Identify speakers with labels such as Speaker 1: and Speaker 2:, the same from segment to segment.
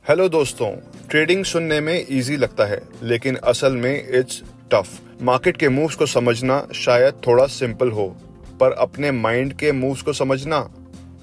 Speaker 1: Hello दोस्तों, trading सुनने में इजी लगता है लेकिन असल में इट्स टफ। मार्केट के मूव्स को समझना शायद थोड़ा सिंपल हो, पर अपने माइंड के मूव्स को समझना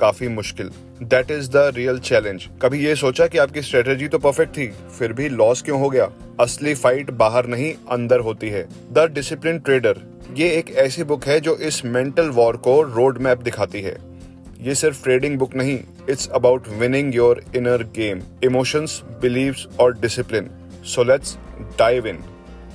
Speaker 1: काफी मुश्किल। That is the real challenge. कभी ये सोचा कि आपकी स्ट्रेटेजी तो परफेक्ट थी, फिर भी लॉस क्यों हो गया? असली फाइट बाहर नहीं अंदर होती है। द डिसिप्लिन ट्रेडर, ये एक ऐसी बुक है जो इस मेंटल वॉर को रोड मैप दिखाती है। ये सिर्फ ट्रेडिंग बुक नहीं, it's about winning your inner game, emotions, beliefs और discipline. So let's dive in.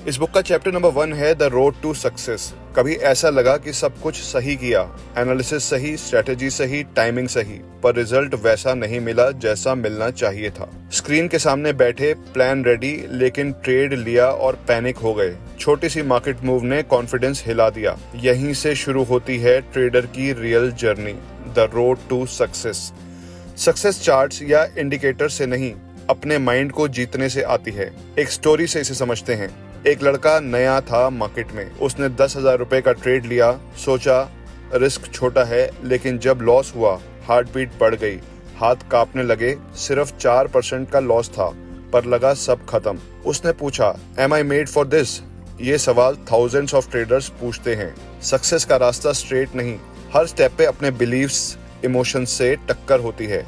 Speaker 1: इस बुक का चैप्टर नंबर 1 है द रोड टू सक्सेस। कभी ऐसा लगा कि सब कुछ सही किया, एनालिसिस सही, स्ट्रेटेजी सही, टाइमिंग सही, पर रिजल्ट वैसा नहीं मिला जैसा मिलना चाहिए था। स्क्रीन के सामने बैठे, प्लान रेडी, लेकिन ट्रेड लिया और पैनिक हो गए। छोटी सी मार्केट मूव ने कॉन्फिडेंस हिला दिया। यहीं से शुरू होती है ट्रेडर की real journey, the road to success. Success charts या इंडिकेटर से नहीं, अपने माइंड को जीतने से आती है। एक स्टोरी से इसे समझते हैं। एक लड़का नया था मार्केट में। उसने 10,000 रुपए का ट्रेड लिया। सोचा रिस्क छोटा है, लेकिन जब लॉस हुआ हार्ट बीट बढ़ गई, हाथ कांपने लगे। सिर्फ 4% का लॉस था, पर लगा सब खत्म। उसने पूछा, am I made for this? ये सवाल थाउजेंड्स ऑफ ट्रेडर्स पूछते हैं। सक्सेस का रास्ता स्ट्रेट नहीं, हर स्टेप पे अपने बिलीव्स, इमोशंस से टक्कर होती है।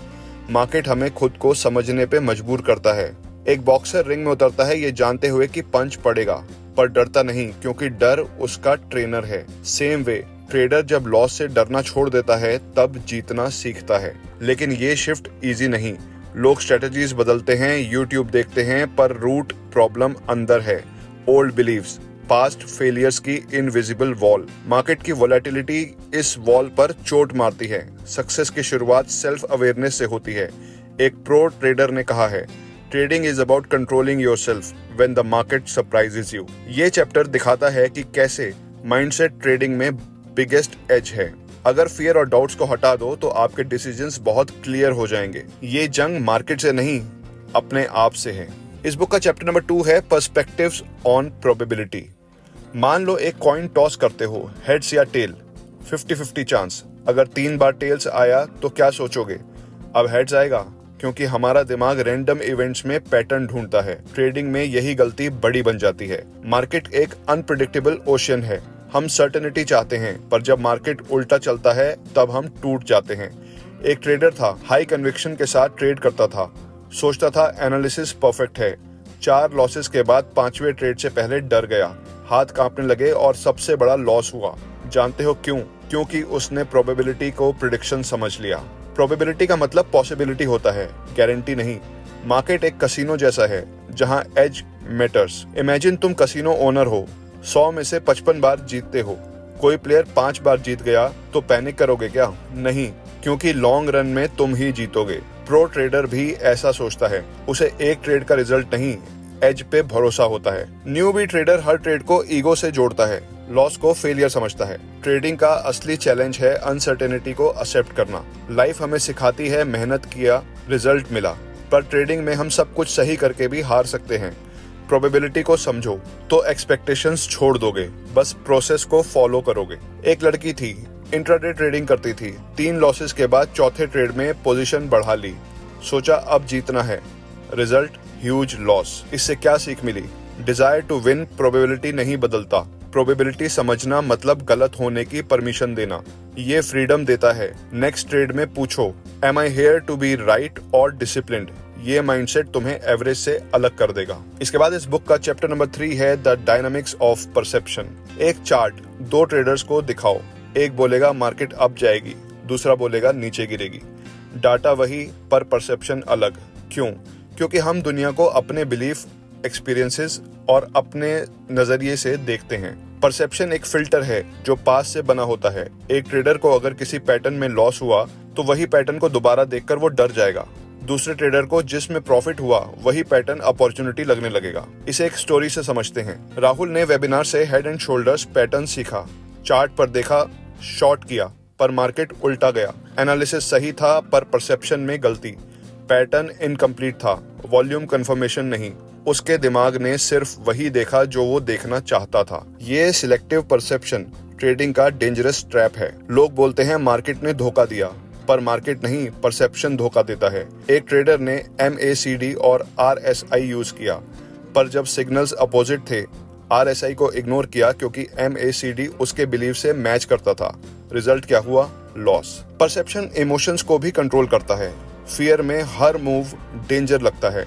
Speaker 1: मार्केट हमें खुद को समझने पे मजबूर करता है। एक बॉक्सर रिंग में उतरता है ये जानते हुए कि पंच पड़ेगा, पर डरता नहीं, क्योंकि डर उसका ट्रेनर है। सेम वे, ट्रेडर जब लॉस से डरना छोड़ देता है तब जीतना सीखता है। लेकिन ये शिफ्ट इजी नहीं। लोग स्ट्रेटजीज बदलते हैं, यूट्यूब देखते हैं, पर रूट प्रॉब्लम अंदर है। ओल्ड बिलीव्स, पास्ट फेलियर्स की इनविजिबल वॉल। मार्केट की वोलेटिलिटी इस वॉल पर चोट मारती है। सक्सेस की शुरुआत सेल्फ अवेयरनेस से होती है। एक प्रो ट्रेडर ने कहा है, trading is about controlling yourself when the market surprises you. ये चैप्टर दिखाता है कि कैसे माइंडसेट ट्रेडिंग में बिगेस्ट एज है। अगर फियर और डाउट्स को हटा दो तो आपके डिसीजंस बहुत क्लियर हो जाएंगे। ये जंग मार्केट से नहीं, अपने आप से है। इस बुक का चैप्टर नंबर 2 है पर्सपेक्टिव्स ऑन प्रोबेबिलिटी। मान लो एक कॉइन टॉस करते हो, हेड्स या टेल, 50-50 चांस। अगर 3 बार टेल्स आया तो क्या सोचोगे? अब हेड्स आएगा, क्योंकि हमारा दिमाग रैंडम इवेंट्स में पैटर्न ढूंढता है। ट्रेडिंग में यही गलती बड़ी बन जाती है। मार्केट एक अनप्रेडिक्टेबल ओशन है। हम सर्टेनिटी चाहते हैं, पर जब मार्केट उल्टा चलता है तब हम टूट जाते हैं। एक ट्रेडर था, हाई कन्विक्शन के साथ ट्रेड करता था। सोचता था एनालिसिस परफेक्ट है। 4 लॉसेस के बाद 5वें ट्रेड से पहले डर गया, हाथ कांपने लगे और सबसे बड़ा लॉस हुआ। जानते हो क्यों? क्योंकि उसने प्रोबेबिलिटी को प्रिडिक्शन समझ लिया। प्रोबेबिलिटी का मतलब पॉसिबिलिटी होता है, गारंटी नहीं। मार्केट एक कसिनो जैसा है जहां एज मैटर्स। इमेजिन तुम कसिनो ओनर हो, 100 में से 55 बार जीतते हो। कोई प्लेयर 5 बार जीत गया तो पैनिक करोगे क्या? नहीं, क्योंकि लॉन्ग रन में तुम ही जीतोगे। प्रो ट्रेडर भी ऐसा सोचता है। उसे एक ट्रेड का रिजल्ट नहीं, एज पे भरोसा होता है। न्यूबी ट्रेडर हर ट्रेड को ईगो से जोड़ता है, लॉस को फेलियर समझता है। ट्रेडिंग का असली चैलेंज है अनसर्टेनिटी को एक्सेप्ट करना। लाइफ हमें सिखाती है मेहनत किया, रिजल्ट मिला, पर ट्रेडिंग में हम सब कुछ सही करके भी हार सकते हैं। प्रोबेबिलिटी को समझो तो एक्सपेक्टेशंस छोड़ दोगे, बस प्रोसेस को फॉलो करोगे। एक लड़की थी, इंट्राडे ट्रेडिंग करती थी। 3 लॉसेस के बाद चौथे ट्रेड में पोजीशन बढ़ा ली। सोचा अब जीतना है, रिजल्ट ह्यूज लॉस। इससे क्या सीख मिली? डिजायर टू विन प्रोबेबिलिटी नहीं बदलता। प्रोबेबिलिटी समझना मतलब गलत होने की परमिशन देना। ये फ्रीडम देता है। नेक्स्ट ट्रेड में पूछो, am I here to be right और डिसिप्लिन्ड? ये माइंडसेट तुम्हें एवरेज से अलग कर देगा। इसके बाद इस बुक का चैप्टर नंबर 3 है द डायनामिक्स ऑफ परसेप्शन। एक चार्ट, 2 ट्रेडर्स को दिखाओ। एक बोलेगा मार्केट अप जाएगी, दूसरा बोलेगा नीचे गिरेगी। डाटा वही, पर परसेप्शन अलग। क्यों? क्योंकि हम दुनिया को अपने बिलीफ, एक्सपीरियंसेस और अपने नजरिए से देखते हैं। परसेप्शन एक फिल्टर है जो पास से बना होता है। एक ट्रेडर को अगर किसी पैटर्न में लॉस हुआ तो वही पैटर्न को दोबारा देखकर वो डर जाएगा। दूसरे ट्रेडर को जिसमें प्रॉफिट हुआ वही पैटर्न अपॉर्चुनिटी लगने लगेगा। इसे एक स्टोरी से समझते हैं। राहुल ने वेबिनार से हेड एंड शोल्डर्स पैटर्न सीखा। चार्ट पर देखा, शॉर्ट किया, पर मार्केट उल्टा गया। एनालिसिस सही था, पर परसेप्शन में गलती। पैटर्न इनकम्प्लीट था, वॉल्यूम कंफर्मेशन नहीं। उसके दिमाग ने सिर्फ वही देखा जो वो देखना चाहता था। ये सिलेक्टिव परसेप्शन ट्रेडिंग का डेंजरस ट्रैप है। लोग बोलते हैं मार्केट ने धोखा दिया, पर मार्केट नहीं, परसेप्शन धोखा देता है। एक ट्रेडर ने MACD और RSI यूज किया, पर जब सिग्नल्स अपोजिट थे, RSI को इग्नोर किया क्योंकि MACD उसके बिलीव से मैच करता था। रिजल्ट क्या हुआ? लॉस। परसेप्शन इमोशंस को भी कंट्रोल करता है। फियर में हर मूव डेंजर लगता है,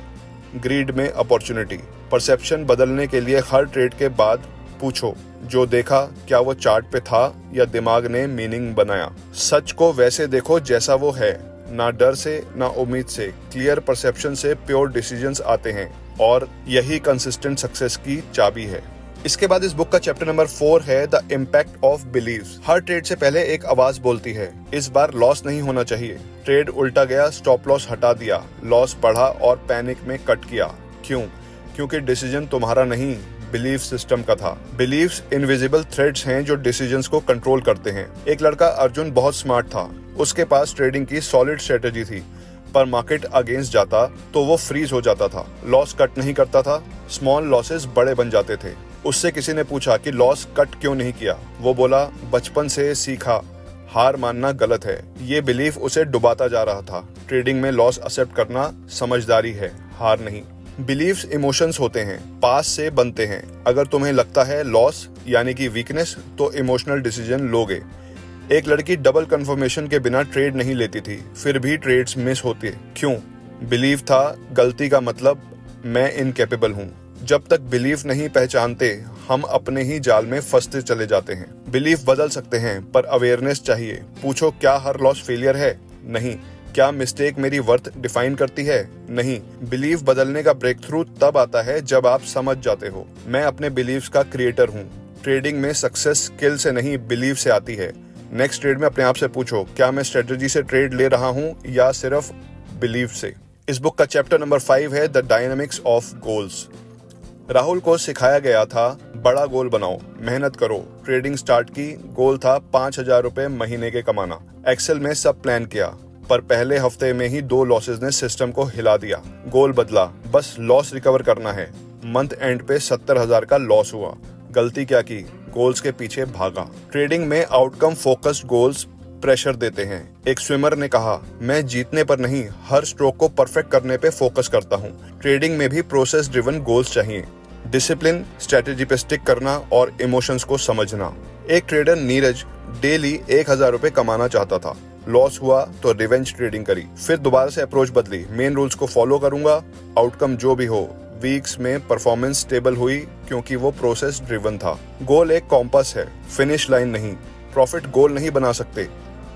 Speaker 1: ग्रीड में अपॉर्चुनिटी। परसेप्शन बदलने के लिए हर ट्रेड के बाद पूछो, जो देखा क्या वो चार्ट पे था या दिमाग ने मीनिंग बनाया। सच को वैसे देखो जैसा वो है, ना डर से ना उम्मीद से। क्लियर परसेप्शन से प्योर डिसीजंस आते हैं और यही कंसिस्टेंट सक्सेस की चाबी है। इसके बाद इस बुक का चैप्टर नंबर 4 है द इम्पैक्ट ऑफ बिलीव्स। हर ट्रेड से पहले एक आवाज बोलती है, इस बार लॉस नहीं होना चाहिए। ट्रेड उल्टा गया, स्टॉप लॉस हटा दिया, लॉस बढ़ा और पैनिक में कट किया। क्यों? क्योंकि डिसीजन तुम्हारा नहीं, बिलीफ सिस्टम का था। बिलीव्स इनविजिबल थ्रेड्स हैं जो डिसीजंस को कंट्रोल करते हैं। एक लड़का अर्जुन बहुत स्मार्ट था। उसके पास ट्रेडिंग की सॉलिड स्ट्रेटेजी थी, पर मार्केट अगेंस्ट जाता तो वो फ्रीज हो जाता था। लॉस कट नहीं करता था, स्मॉल लॉसेस बड़े बन जाते थे। उससे किसी ने पूछा कि लॉस कट क्यों नहीं किया? वो बोला, बचपन से सीखा, हार मानना गलत है। ये बिलीफ उसे डुबाता जा रहा था। ट्रेडिंग में लॉस एक्सेप्ट करना समझदारी है, हार नहीं। बिलीव्स इमोशंस होते हैं, पास से बनते हैं। अगर तुम्हें लगता है लॉस यानी कि वीकनेस, तो इमोशनल डिसीजन लोगे। एक लड़की डबल कंफर्मेशन के बिना ट्रेड नहीं लेती थी, फिर भी ट्रेड्स मिस होती। क्यों? बिलीव था गलती का मतलब मैं इनकेपेबल हूँ। जब तक बिलीफ नहीं पहचानते, हम अपने ही जाल में फंसते चले जाते हैं। बिलीफ बदल सकते हैं, पर अवेयरनेस चाहिए। पूछो, क्या हर लॉस फेलियर है? नहीं। क्या मिस्टेक मेरी वर्थ डिफाइन करती है? नहीं। बिलीफ बदलने का ब्रेक थ्रू तब आता है जब आप समझ जाते हो, मैं अपने बिलीव्स का क्रिएटर हूँ। ट्रेडिंग में सक्सेस स्किल से नहीं, बिलीव से आती है। नेक्स्ट ट्रेड में अपने आप से पूछो, क्या मैं स्ट्रेटेजी से ट्रेड ले रहा हूँ या सिर्फ बिलीव से? इस बुक का चैप्टर नंबर 5 है the dynamics of goals. Rahul को सिखाया गया था, बड़ा गोल बनाओ, मेहनत करो। ट्रेडिंग स्टार्ट की, गोल था 5,000 रुपए महीने के कमाना। एक्सेल में सब प्लान किया, पर पहले हफ्ते में ही 2 लॉसेस ने सिस्टम को हिला दिया। गोल बदला, बस लॉस रिकवर करना है। मंथ एंड पे 70,000 का लॉस हुआ। गलती क्या की? गोल्स के पीछे भागा। ट्रेडिंग में आउटकम फोकस्ड गोल्स प्रेशर देते हैं। एक स्विमर ने कहा, मैं जीतने पर नहीं, हर स्ट्रोक को परफेक्ट करने पे फोकस करता हूँ। ट्रेडिंग में भी प्रोसेस ड्रिवन गोल्स चाहिए। डिसिप्लिन, स्ट्रेटेजी पे स्टिक करना और इमोशंस को समझना। एक ट्रेडर नीरज डेली 1,000 रुपए कमाना चाहता था। लॉस हुआ तो रिवेंज ट्रेडिंग करी, फिर दोबारा से अप्रोच बदली। मेन रूल्स को फॉलो करूंगा, आउटकम जो भी हो। वीक्स में परफॉर्मेंस स्टेबल हुई क्योंकि वो प्रोसेस ड्रिवन था। गोल एक कॉम्पास है, फिनिश लाइन नहीं। प्रॉफिट गोल नहीं बना सकते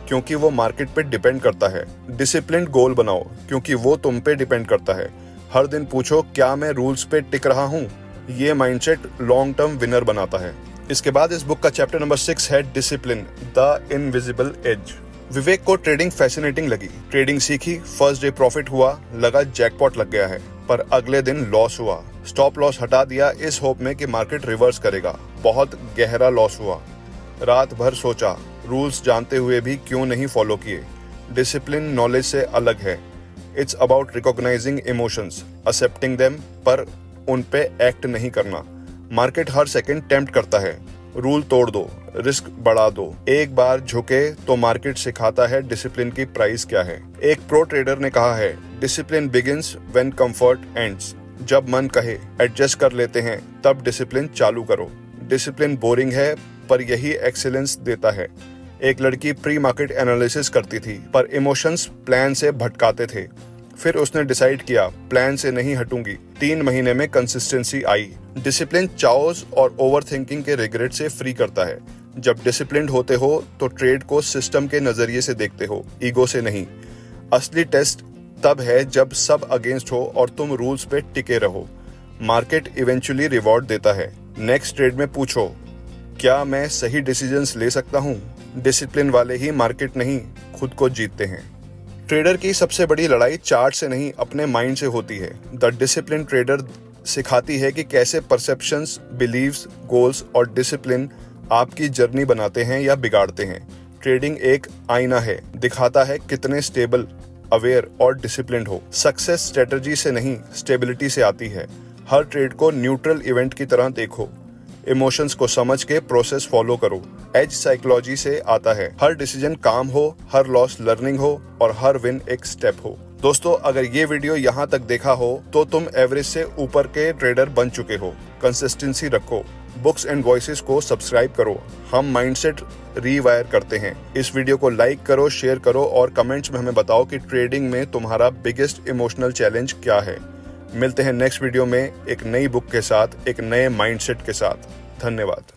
Speaker 1: क्योंकि वो मार्केट पे डिपेंड करता है। डिसिप्लिन्ड गोल बनाओ क्योंकि वो तुम पे डिपेंड करता है। हर दिन पूछो, क्या मैं रूल्स पे टिक रहा हूँ? ये माइंडसेट लॉन्ग टर्म विनर बनाता है। इसके बाद इस बुक का चैप्टर नंबर 6 है डिसिप्लिन, द इनविजिबल एज। विवेक को ट्रेडिंग फैसिनेटिंग लगी। ट्रेडिंग सीखी, फर्स्ट डे प्रॉफिट हुआ, लगा जैकपॉट लग गया है, पर अगले दिन लॉस हुआ। स्टॉप लॉस हटा दिया इस होप में कि मार्केट रिवर्स करेगा। बहुत गहरा लॉस हुआ। रात भर सोचा, रूल्स जानते हुए भी क्यों नहीं फॉलो किए। डिसिप्लिन नॉलेज से अलग है। It's about recognising emotions, accepting them, पर उन पे एक्ट नहीं करना। मार्केट हर सेकंड टेम्प्ट करता है। रूल तोड़ दो, रिस्क बढ़ा दो। एक बार झुके तो मार्केट सिखाता है डिसिप्लिन की प्राइस क्या है। एक प्रो ट्रेडर ने कहा है, discipline begins when comfort ends. जब मन कहे एडजस्ट कर लेते हैं, तब डिसिप्लिन चालू करो। डिसिप्लिन बोरिंग है, पर यही एक्सीलेंस देता है। एक लड़की प्री मार्केट एनालिसिस करती थी, पर इमोशंस प्लान से भटकाते थे। फिर उसने डिसाइड किया, प्लान से नहीं हटूंगी। 3 महीने में कंसिस्टेंसी आई। डिसिप्लिन चाओस और ओवरथिंकिंग के रिग्रेट से फ्री करता है। जब डिसिप्लिन्ड होते हो तो ट्रेड को सिस्टम के नजरिए से देखते हो, ईगो से नहीं। असली टेस्ट तब है जब सब अगेंस्ट हो और तुम रूल्स पे टिके रहो। मार्केट इवेंचुअली रिवॉर्ड देता है। नेक्स्ट ट्रेड में पूछो, क्या मैं सही डिसीजंस ले सकता हूँ? डिसिप्लिन वाले ही मार्केट नहीं, खुद को जीतते हैं। ट्रेडर की सबसे बड़ी लड़ाई चार्ट से नहीं, अपने माइंड से होती है। द डिसिप्लिन ट्रेडर सिखाती है कि कैसे परसेप्शंस, बिलीव्स, गोल्स और डिसिप्लिन आपकी जर्नी बनाते हैं या बिगाड़ते हैं। ट्रेडिंग एक आईना है, दिखाता है कितने स्टेबल, अवेयर और डिसिप्लिन्ड हो। सक्सेस स्ट्रेटजी से नहीं, स्टेबिलिटी से आती है। हर ट्रेड को न्यूट्रल इवेंट की तरह देखो। इमोशंस को समझ के प्रोसेस फॉलो करो। एज साइकोलॉजी से आता है, हर डिसीजन काम हो, हर लॉस लर्निंग हो और हर विन एक स्टेप हो। दोस्तों, अगर ये वीडियो यहाँ तक देखा हो तो तुम एवरेज से ऊपर के ट्रेडर बन चुके हो। कंसिस्टेंसी रखो, बुक्स एंड वॉइसेस को सब्सक्राइब करो, हम माइंडसेट रीवायर करते हैं। इस वीडियो को लाइक करो, शेयर करो और कमेंट्स में हमें बताओ कि ट्रेडिंग में तुम्हारा बिगेस्ट इमोशनल चैलेंज क्या है। मिलते हैं नेक्स्ट वीडियो में एक नई बुक के साथ, एक नए माइंडसेट के साथ। धन्यवाद।